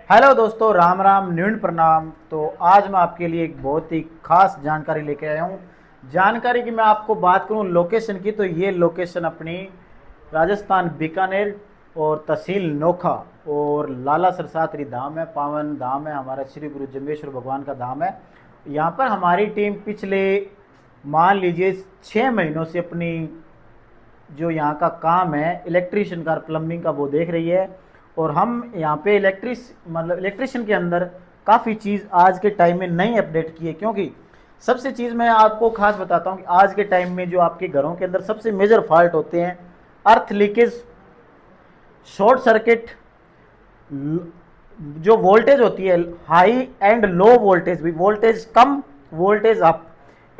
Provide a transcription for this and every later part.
Hello दोस्तों, राम राम न्यून प्रणाम। तो आज मैं आपके लिए एक बहुत ही खास जानकारी लेके आया हूँ। जानकारी की मैं आपको बात करूँ लोकेशन की, तो ये लोकेशन अपनी राजस्थान बीकानेर और तहसील नोखा और लाला सरसात्री धाम है, पावन धाम है, हमारा श्री गुरु जम्बेश्वर भगवान का धाम है। यहाँ पर हमारी टीम पिछले मान लीजिए 6 महीनों से अपनी जो यहाँ का काम है इलेक्ट्रीशियन का, प्लम्बिंग का, वो देख रही है। और हम यहाँ पे इलेक्ट्रिशियन के अंदर काफ़ी चीज़ आज के टाइम में नई अपडेट की है, क्योंकि सबसे चीज़ मैं आपको खास बताता हूँ कि आज के टाइम में जो आपके घरों के अंदर सबसे मेजर फॉल्ट होते हैं, अर्थ लीकेज, शॉर्ट सर्किट, जो वोल्टेज होती है हाई एंड लो वोल्टेज, भी वोल्टेज कम वोल्टेज अप,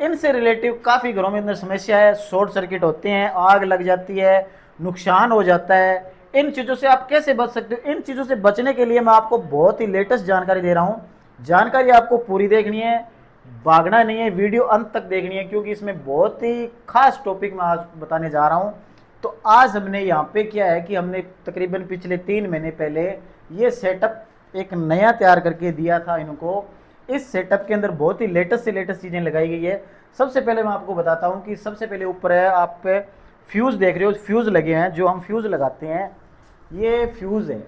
इनसे रिलेटिव काफ़ी घरों में अंदर समस्या है। शॉर्ट सर्किट होते हैं, आग लग जाती है, नुकसान हो जाता है। इन चीज़ों से आप कैसे बच सकते हो? इन चीज़ों से बचने के लिए मैं आपको बहुत ही लेटेस्ट जानकारी दे रहा हूँ। जानकारी आपको पूरी देखनी है, भागना नहीं है, वीडियो अंत तक देखनी है, क्योंकि इसमें बहुत ही खास टॉपिक मैं आज बताने जा रहा हूँ। तो आज हमने यहाँ पे क्या है कि हमने तकरीबन पिछले 3 महीने पहले ये सेटअप एक नया तैयार करके दिया था इनको। इस सेटअप के अंदर बहुत ही लेटेस्ट से लेटेस्ट चीज़ें लगाई गई है। सबसे पहले मैं आपको बताता हूँ कि सबसे पहले ऊपर है, आप पे फ्यूज़ देख रहे हो, फ्यूज़ लगे हैं, जो हम फ्यूज़ लगाते हैं ये फ्यूज़ है।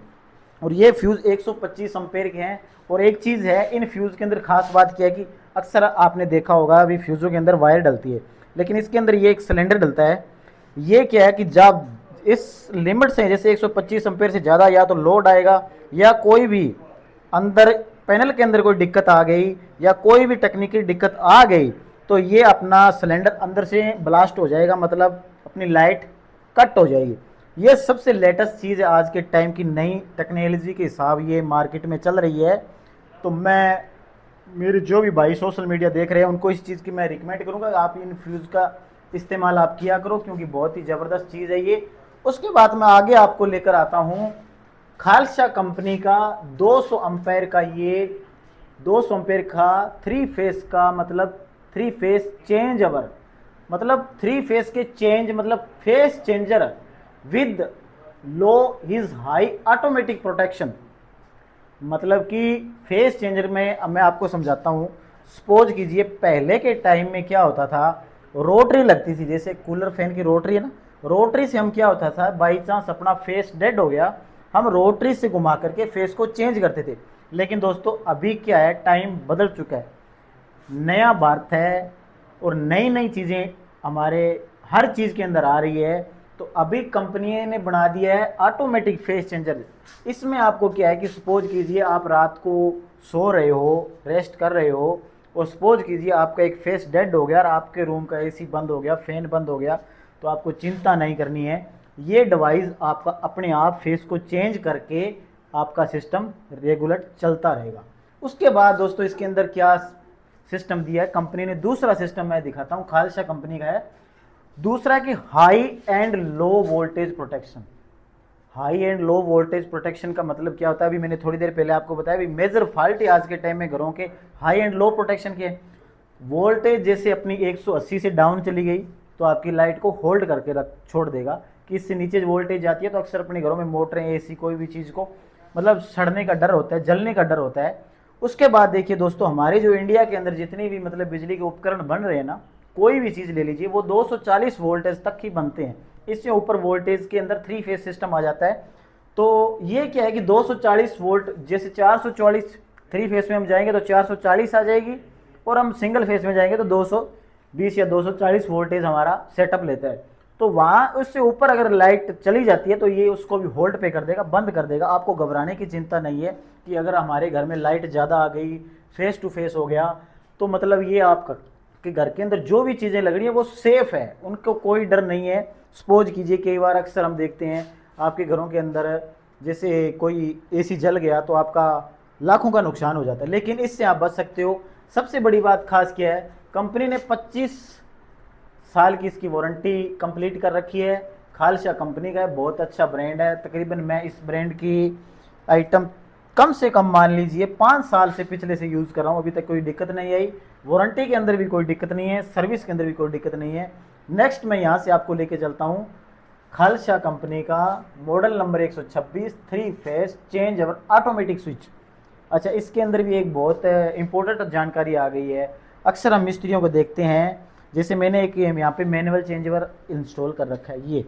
और ये फ्यूज़ 125 एम्पेयर के हैं। और एक चीज़ है, इन फ्यूज़ के अंदर खास बात क्या है कि अक्सर आपने देखा होगा अभी फ्यूज़ों के अंदर वायर डलती है, लेकिन इसके अंदर ये एक सिलेंडर डलता है। ये क्या है कि जब इस लिमिट से, जैसे 125 एम्पेयर से ज़्यादा या तो लोड आएगा या कोई भी अंदर पैनल के अंदर कोई दिक्कत आ गई या कोई भी तकनीकी दिक्कत आ गई, तो ये अपना सिलेंडर अंदर से ब्लास्ट हो जाएगा, मतलब अपनी लाइट कट हो जाएगी। ये सबसे लेटेस्ट चीज़ है आज के टाइम की, नई टेक्नोलॉजी के हिसाब ये मार्केट में चल रही है। तो मैं, मेरे जो भी भाई सोशल मीडिया देख रहे हैं उनको इस चीज़ की मैं रिकमेंड करूँगा आप इन फ्यूज़ का इस्तेमाल आप किया करो, क्योंकि बहुत ही ज़बरदस्त चीज़ है ये। उसके बाद मैं आगे आपको लेकर आता हूँ खालसा कंपनी का 200 एम्पेयर का, ये 200 एम्पेयर का 3 फेस का, मतलब 3 फेस चेंज ओवर, मतलब 3 फेस के चेंज, मतलब face changer with low his high automatic protection. मतलब कि फेस चेंजर में, अब मैं आपको समझाता हूँ। सपोज कीजिए पहले के टाइम में क्या होता था, रोटरी लगती थी, जैसे कूलर फैन की रोटरी है ना, रोटरी से हम क्या होता था, बाई चांस अपना फेस डेड हो गया, हम रोटरी से घुमा करके फेस को चेंज करते थे। लेकिन दोस्तों अभी क्या है, टाइम बदल चुका है, नया भारत है और नई नई चीज़ें हमारे हर चीज़ के अंदर आ रही है। तो अभी कंपनी ने बना दिया है ऑटोमेटिक फेस चेंजर। इसमें आपको क्या है कि सपोज कीजिए आप रात को सो रहे हो, रेस्ट कर रहे हो, और सपोज कीजिए आपका एक फेस डेड हो गया और आपके रूम का एसी बंद हो गया, फैन बंद हो गया, तो आपको चिंता नहीं करनी है। ये डिवाइस आपका अपने आप फेस को चेंज करके आपका सिस्टम रेगुलर चलता रहेगा। उसके बाद दोस्तों इसके अंदर क्या सिस्टम दिया है कंपनी ने, दूसरा सिस्टम मैं दिखाता हूँ, खालसा कंपनी का है। दूसरा कि high and low voltage protection. High and low voltage protection का मतलब क्या होता है, अभी मैंने थोड़ी देर पहले आपको बताया, अभी मेजर फॉल्ट है आज के टाइम में घरों के हाई एंड लो प्रोटेक्शन के। वोल्टेज जैसे अपनी 180 से डाउन चली गई तो आपकी लाइट को होल्ड करके रख छोड़ देगा, कि इससे नीचे वोल्टेज जाती है तो अक्सर अपने घरों में मोटरें, एसी, कोई भी चीज़ को मतलब सड़ने का डर होता है, जलने का डर होता है। उसके बाद देखिए दोस्तों, हमारे जो इंडिया के अंदर जितनी भी मतलब बिजली के उपकरण बन रहे हैं ना, कोई भी चीज़ ले लीजिए, वो 240 वोल्टेज तक ही बनते हैं। इससे ऊपर वोल्टेज के अंदर 3 फेस सिस्टम आ जाता है। तो ये क्या है कि 240 वोल्ट, जैसे 440 3 फेस में हम जाएंगे तो 440 आ जाएगी, और हम सिंगल फेस में जाएंगे तो 220 या 240 वोल्टेज हमारा सेटअप लेता है। तो वहाँ उससे ऊपर अगर लाइट चली जाती है तो ये उसको भी होल्ड पे कर देगा, बंद कर देगा। आपको घबराने की चिंता नहीं है कि अगर हमारे घर में लाइट ज़्यादा आ गई, फेस टू फेस हो गया, तो मतलब ये आपका कि घर के अंदर जो भी चीज़ें लग रही है वो सेफ़ है, उनको कोई डर नहीं है। सपोज कीजिए कई बार अक्सर हम देखते हैं आपके घरों के अंदर जैसे कोई एसी जल गया तो आपका लाखों का नुकसान हो जाता है, लेकिन इससे आप बच सकते हो। सबसे बड़ी बात खास क्या है, कंपनी ने 25 साल की इसकी वारंटी कंप्लीट कर रखी है। खालसा कंपनी का है, बहुत अच्छा ब्रांड है। तकरीबन मैं इस ब्रांड की आइटम कम से कम मान लीजिए 5 साल से पिछले से यूज़ कर रहा हूँ, अभी तक कोई दिक्कत नहीं आई। वारंटी के अंदर भी कोई दिक्कत नहीं है, सर्विस के अंदर भी कोई दिक्कत नहीं है। नेक्स्ट मैं यहाँ से आपको लेके चलता हूँ खालसा कंपनी का model number 126 3 face change over automatic switch. अच्छा, इसके अंदर भी एक बहुत इंपॉर्टेंट जानकारी आ गई है। अक्सर हम मिस्त्रियों को देखते हैं, जैसे मैंने एक यहाँ पे मैनुअल चेंज ओवर इंस्टॉल कर रखा है। ये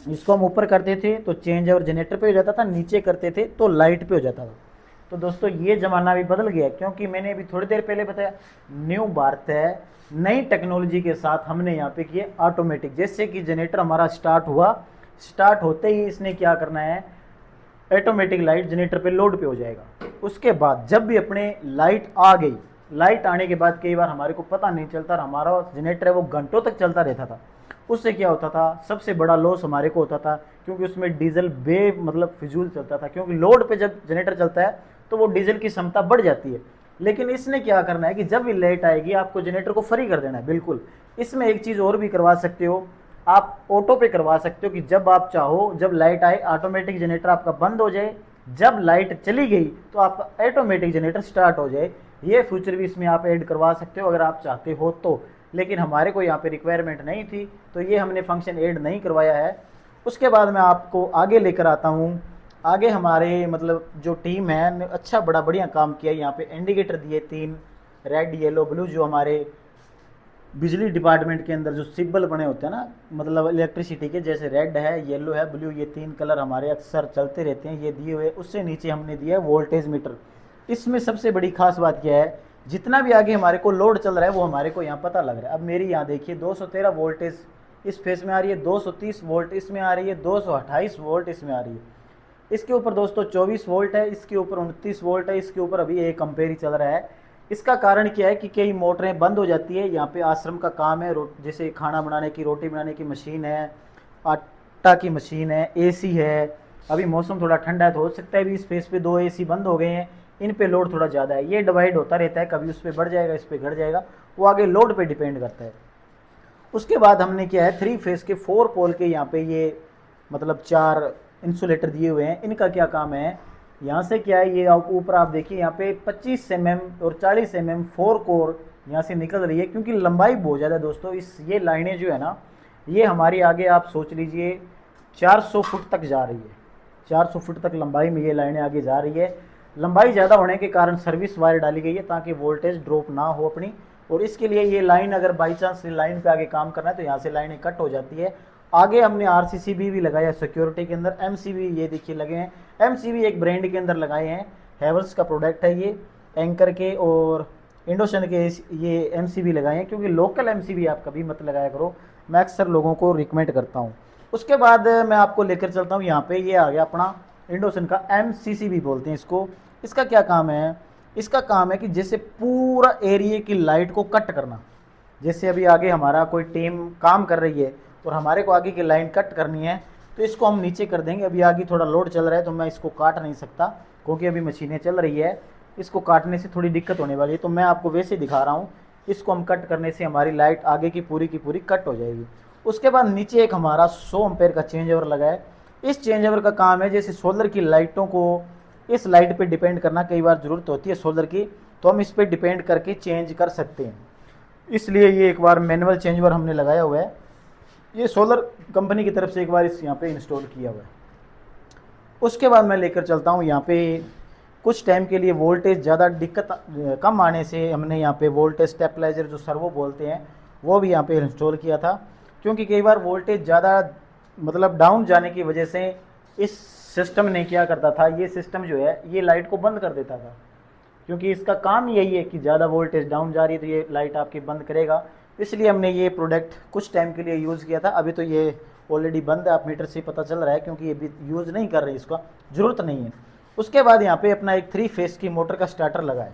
इसको हम ऊपर करते थे तो चेंज ओवर जनरेटर पे हो जाता था, नीचे करते थे तो लाइट पे हो जाता था। तो दोस्तों ये ज़माना भी बदल गया, क्योंकि मैंने अभी थोड़ी देर पहले बताया न्यू भारत है, नई टेक्नोलॉजी के साथ हमने यहाँ पे किए ऑटोमेटिक। जैसे कि जनरेटर हमारा स्टार्ट हुआ, स्टार्ट होते ही इसने क्या करना है, ऑटोमेटिक लाइट जनरेटर पे लोड पे हो जाएगा। उसके बाद जब भी अपने लाइट आ गई, लाइट आने के बाद कई बार हमारे को पता नहीं चलता, हमारा जनरेटर है वो घंटों तक चलता रहता था। उससे क्या होता था, सबसे बड़ा लॉस हमारे को होता था, क्योंकि उसमें डीजल मतलब फिजूल चलता था, क्योंकि लोड पे जब जनरेटर चलता है तो वो डीजल की क्षमता बढ़ जाती है। लेकिन इसने क्या करना है कि जब भी लाइट आएगी आपको जनरेटर को फ्री कर देना है बिल्कुल। इसमें एक चीज़ और भी करवा सकते हो, आप ऑटो पे करवा सकते हो कि जब आप चाहो, जब लाइट आए ऑटोमेटिक जनरेटर आपका बंद हो जाए, जब लाइट चली गई तो आपका ऑटोमेटिक जनरेटर स्टार्ट हो जाए। ये फीचर भी इसमें आप ऐड करवा सकते हो अगर आप चाहते हो तो, लेकिन हमारे को यहाँ पे रिक्वायरमेंट नहीं थी तो ये हमने फंक्शन ऐड नहीं करवाया है। उसके बाद मैं आपको आगे लेकर आता हूँ। आगे हमारे मतलब जो टीम है ने अच्छा बड़ा बढ़िया काम किया। यहाँ पे इंडिकेटर दिए 3, रेड येलो ब्लू, जो हमारे बिजली डिपार्टमेंट के अंदर जो सिंबल बने होते हैं ना, मतलब इलेक्ट्रिसिटी के, जैसे रेड है, येलो है, ब्लू, ये 3 कलर हमारे अक्सर चलते रहते हैं, ये दिए हुए। उससे नीचे हमने दिया है वोल्टेज मीटर। इसमें सबसे बड़ी खास बात क्या है, जितना भी आगे हमारे को लोड चल रहा है वो हमारे को यहाँ पता लग रहा है। अब मेरी यहाँ देखिए 213 वोल्टेज इस फेस में आ रही है, 230 वोल्ट इसमें आ रही है, 228 वोल्ट इसमें आ रही है। इसके ऊपर दोस्तों 24 वोल्ट है, इसके ऊपर 29 वोल्ट है, इसके ऊपर अभी 1 एम्पेयर ही चल रहा है। इसका कारण क्या है कि कई मोटरें बंद हो जाती है। यहाँ पे आश्रम का काम है, जैसे खाना बनाने की, रोटी बनाने की मशीन है, आटा की मशीन है, एसी है। अभी मौसम थोड़ा ठंडा है तो हो सकता है भी इस फेस पे 2 एसी बंद हो गए हैं, इन पे लोड थोड़ा ज़्यादा है। ये डिवाइड होता रहता है, कभी उस पर बढ़ जाएगा, इस पर घट जाएगा, वो आगे लोड पे डिपेंड करता है। उसके बाद हमने क्या है 3 फेस के 4 पोल के यहाँ पे ये मतलब 4 इंसुलेटर दिए हुए हैं। इनका क्या काम है, यहाँ से क्या है, ये ऊपर आप देखिए यहाँ पे 25 mm और 40 mm 4 कोर यहाँ से निकल रही है, क्योंकि लंबाई बहुत ज़्यादा है दोस्तों। ये लाइनें जो है ना, ये हमारी आगे आप सोच लीजिए 400 फुट तक जा रही है। 400 फुट तक लंबाई में ये लाइनें आगे जा रही है। लंबाई ज़्यादा होने के कारण सर्विस वायर डाली गई है ताकि वोल्टेज ड्रॉप ना हो अपनी। और इसके लिए ये लाइन अगर बाई चांस लाइन पे आगे काम करना है तो यहाँ से लाइनें कट हो जाती है। आगे हमने आरसीसीबी भी लगाया सिक्योरिटी के अंदर, एमसीबी ये देखिए लगे हैं। एमसीबी एक ब्रांड के अंदर लगाए हैं, हैवेल्स का प्रोडक्ट है ये, एंकर के और इंडोसन के ये एमसीबी लगाए हैं, क्योंकि लोकल एमसीबी आप कभी मत लगाया करो, मैं अक्सर लोगों को रिकमेंड करता हूँ। उसके बाद मैं आपको लेकर चलता हूँ यहाँ पे, ये आ गया अपना इंडोसन का एमसीसीबी बोलते हैं इसको। इसका क्या काम है, इसका काम है कि जैसे पूरा एरिया की लाइट को कट करना। जैसे अभी आगे हमारा कोई टीम काम कर रही है और हमारे को आगे की लाइन कट करनी है तो इसको हम नीचे कर देंगे। अभी आगे थोड़ा लोड चल रहा है तो मैं इसको काट नहीं सकता, क्योंकि अभी मशीनें चल रही है, इसको काटने से थोड़ी दिक्कत होने वाली है, तो मैं आपको वैसे दिखा रहा हूँ। इसको हम कट करने से हमारी लाइट आगे की पूरी कट हो जाएगी। उसके बाद नीचे एक हमारा 100 एम्पेयर का चेंज ओवर लगा है। इस चेंज ओवर का काम है जैसे सोलर की लाइटों को इस लाइट पे डिपेंड करना, कई बार ज़रूरत होती है सोलर की, तो हम इस पे डिपेंड करके चेंज कर सकते हैं। इसलिए ये एक बार मैनुअल चेंज ओवर हमने लगाया हुआ है, ये सोलर कंपनी की तरफ से एक बार इस यहाँ पे इंस्टॉल किया हुआ है। उसके बाद मैं लेकर चलता हूँ यहाँ पे कुछ टाइम के लिए वोल्टेज ज़्यादा दिक्कत कम आने से हमने यहाँ पे वोल्टेज स्टेबलाइजर जो सर्वो बोलते हैं वो भी यहाँ पे इंस्टॉल किया था, क्योंकि कई बार वोल्टेज ज़्यादा मतलब डाउन जाने की वजह से इस सिस्टम ने क्या करता था, ये सिस्टम जो है ये लाइट को बंद कर देता था, क्योंकि इसका काम यही है कि ज़्यादा वोल्टेज डाउन जा रही है तो ये लाइट आपकी बंद करेगा। इसलिए हमने ये प्रोडक्ट कुछ टाइम के लिए यूज़ किया था। अभी तो ये ऑलरेडी बंद है, आप मीटर से पता चल रहा है, क्योंकि ये भी यूज़ नहीं कर रही, इसका ज़रूरत नहीं है। उसके बाद यहाँ पे अपना एक 3 फेस की मोटर का स्टार्टर लगा है।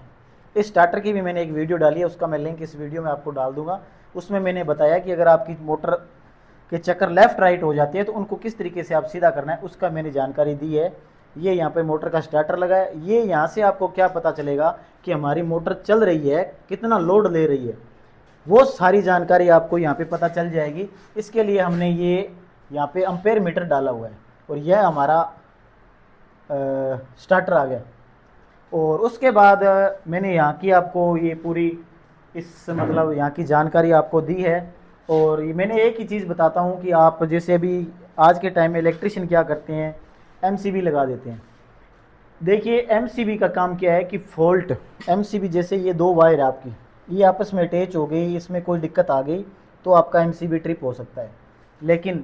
इस स्टार्टर की भी मैंने एक वीडियो डाली है, उसका मैं लिंक इस वीडियो में आपको डाल दूंगा। उसमें मैंने बताया कि अगर आपकी मोटर के चक्कर लेफ़्ट राइट हो जाती है तो उनको किस तरीके से आप सीधा करना है, उसका मैंने जानकारी दी है। ये यहाँ पे मोटर का स्टार्टर लगा है। ये यहाँ से आपको क्या पता चलेगा कि हमारी मोटर चल रही है, कितना लोड ले रही है, वो सारी जानकारी आपको यहाँ पे पता चल जाएगी। इसके लिए हमने ये यहाँ पे एम्पेयर मीटर डाला हुआ है और यह हमारा स्टार्टर आ गया। और उसके बाद मैंने यहाँ की आपको ये पूरी इस मतलब यहाँ की जानकारी आपको दी है। और ये मैंने एक ही चीज़ बताता हूँ कि आप जैसे अभी आज के टाइम में इलेक्ट्रिशियन क्या करते हैं, एमसीबी लगा देते हैं। देखिए एमसीबी का काम क्या है कि फॉल्ट, एमसीबी जैसे ये दो वायर है आपकी, ये आपस में अटैच हो गई, इसमें कोई दिक्कत आ गई तो आपका एमसीबी ट्रिप हो सकता है। लेकिन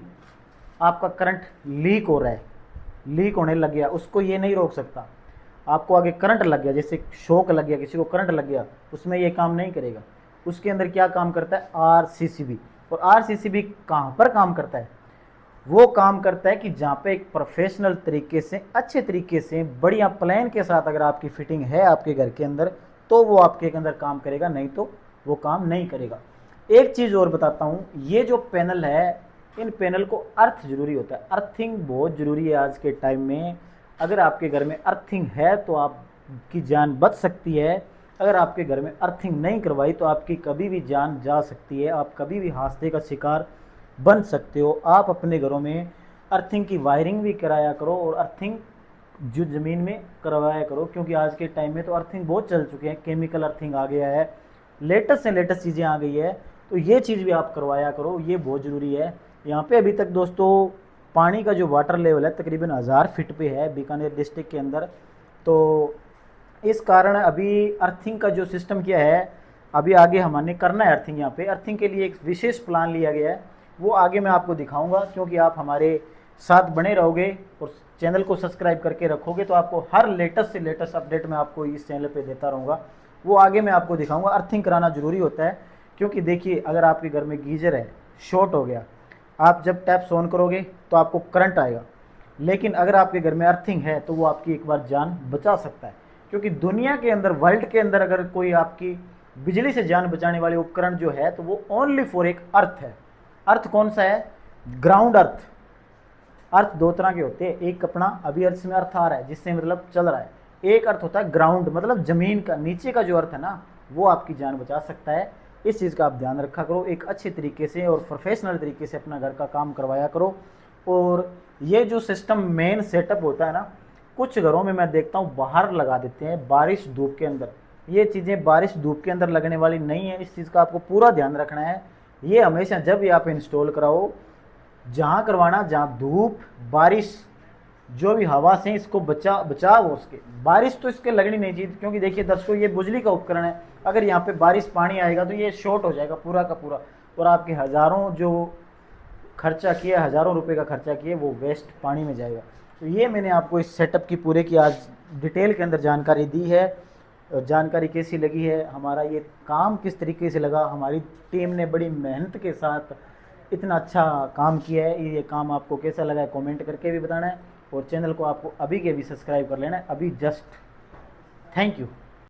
आपका करंट लीक हो रहा है, लीक होने लग गया, उसको ये नहीं रोक सकता। आपको आगे करंट लग गया, जैसे शॉक लग गया, किसी को करंट लग गया, उसमें ये काम नहीं करेगा। उसके अंदर क्या काम करता है, आरसीसीबी। और आरसीसीबी कहाँ पर काम करता है, वो काम करता है कि जहाँ पे एक प्रोफेशनल तरीके से, अच्छे तरीके से, बढ़िया प्लान के साथ अगर आपकी फिटिंग है आपके घर के अंदर तो वो आपके अंदर काम करेगा, नहीं तो वो काम नहीं करेगा। एक चीज़ और बताता हूँ, ये जो पैनल है, इन पैनल को अर्थ जरूरी होता है, अर्थिंग बहुत ज़रूरी है आज के टाइम में। अगर आपके घर में अर्थिंग है तो आपकी जान बच सकती है, अगर आपके घर में अर्थिंग नहीं करवाई तो आपकी कभी भी जान जा सकती है, आप कभी भी हादसे का शिकार बन सकते हो। आप अपने घरों में अर्थिंग की वायरिंग भी कराया करो और अर्थिंग जो ज़मीन में करवाया करो, क्योंकि आज के टाइम में तो अर्थिंग बहुत चल चुके हैं, केमिकल अर्थिंग आ गया है, लेटेस्ट से लेटेस्ट चीज़ें आ गई है, तो ये चीज़ भी आप करवाया करो, ये बहुत ज़रूरी है। यहाँ पे अभी तक दोस्तों पानी का जो वाटर लेवल है तकरीबन 1000 फीट पे है बीकानेर डिस्ट्रिक्ट के अंदर। तो इस कारण अभी अर्थिंग का जो सिस्टम किया है, अभी आगे हमने करना है अर्थिंग। यहाँ पे अर्थिंग के लिए एक विशेष प्लान लिया गया है, वो आगे मैं आपको दिखाऊंगा, क्योंकि आप हमारे साथ बने रहोगे और चैनल को सब्सक्राइब करके रखोगे तो आपको हर लेटेस्ट से लेटेस्ट अपडेट मैं आपको इस चैनल पे देता रहूँगा। वो आगे मैं आपको दिखाऊंगा। अर्थिंग कराना ज़रूरी होता है, क्योंकि देखिए अगर आपके घर में गीजर है, शॉर्ट हो गया, आप जब टैप्स ऑन करोगे तो आपको करंट आएगा, लेकिन अगर आपके घर में अर्थिंग है तो वो आपकी एक बार जान बचा सकता है। क्योंकि दुनिया के अंदर, वर्ल्ड के अंदर अगर कोई आपकी बिजली से जान बचाने वाले उपकरण जो है तो वो ओनली फॉर एक अर्थ है। अर्थ कौन सा है, ग्राउंड अर्थ। अर्थ दो तरह के होते हैं, एक अपना अभी अर्थ में अर्थ आ रहा है जिससे मतलब चल रहा है, एक अर्थ होता है ग्राउंड, मतलब जमीन का नीचे का जो अर्थ है ना, वो आपकी जान बचा सकता है। इस चीज़ का आप ध्यान रखा करो, एक अच्छे तरीके से और प्रोफेशनल तरीके से अपना घर का काम करवाया करो। और ये जो सिस्टम मेन सेटअप होता है ना, कुछ घरों में मैं देखता हूँ बाहर लगा देते हैं बारिश धूप के अंदर। ये चीज़ें बारिश धूप के अंदर लगने वाली नहीं है, इस चीज़ का आपको पूरा ध्यान रखना है। ये हमेशा जब भी आप इंस्टॉल कराओ, जहाँ करवाना जहाँ धूप बारिश जो भी हवा से इसको बचाव हो उसके, बारिश तो इसके लगनी नहीं चाहिए। क्योंकि देखिए दर्शकों, ये बिजली का उपकरण है, अगर यहाँ पे बारिश पानी आएगा तो ये शॉर्ट हो जाएगा पूरा का पूरा, और आपके हज़ारों जो खर्चा किया, हज़ारों रुपए का खर्चा किए, वो वेस्ट पानी में जाएगा। तो ये मैंने आपको इस सेटअप की पूरे की आज डिटेल के अंदर जानकारी दी है। जानकारी कैसी लगी है, हमारा ये काम किस तरीके से लगा, हमारी टीम ने बड़ी मेहनत के साथ इतना अच्छा काम किया है, ये काम आपको कैसा लगा है कमेंट करके भी बताना है। और चैनल को आपको अभी के अभी सब्सक्राइब कर लेना है, अभी जस्ट। Thank you.